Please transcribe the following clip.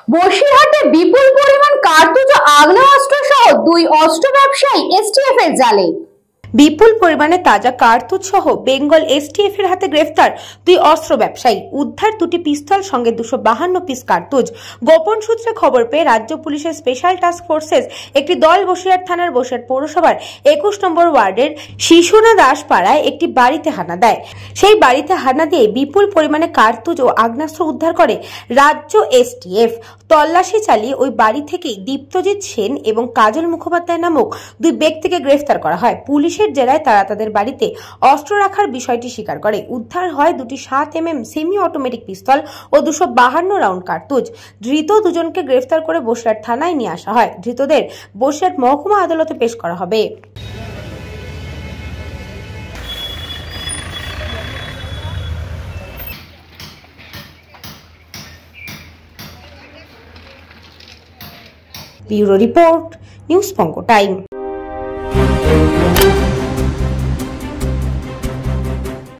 বসিরহাটে বিপুল পরিমাণ কার্তুজ ও আগ্নেয়াস্ত্র সহ 2 অস্ত্র ব্যবসায়ী এসটিএফ এর জালে। বিপুল পরিমাণে তাজা কার্তুজ সহ বেঙ্গল এসটিএফ এর হাতে গ্রেফতার 2 অস্ত্র ব্যবসায়ী। উদ্ধার 2টি পিস্তল সঙ্গে 252 পিস কার্তুজ। গোপন সূত্রে খবর পেয়ে রাজ্য পুলিশের স্পেশাল টাস্ক ফোর্সেস একটি দল বসিরহাট থানার বসিরহাট পৌরসভার 21 নম্বর ওয়ার্ডের শিশুনা দাস পাড়ায় একটি বাড়িতে হানা দেয়। সেই বাড়িতে হানা দিয়ে বিপুল পরিমাণে কার্তুজ ও আগ্নেয়াস্ত্র উদ্ধার করে রাজ্য এসটিএফ। তল্লাশি চালিয়ে ওই বাড়ি থেকেই দীপ্তজিৎ সেন এবং কাজল মুখোপাধ্যায় নামক 2 ব্যক্তিকে গ্রেফতার করা হয়। পুলিশের জেলায় তারা তাদের বাড়িতে অস্ত্র রাখার বিষয়টি স্বীকার করে। উদ্ধার হয় 2টি 7mm সেমি অটোমেটিক পিস্তল ও 252 রাউন্ড কার্তুজ। ধৃত দুজনকে গ্রেফতার করে বসিরহাট থানায় নিয়ে আসা হয়। ধৃতদের বসিরহাট মহকুমা আদালতে পেশ করা হবে। ব্যুরো রিপোর্ট, নিউজ পঙ্ক টাইম।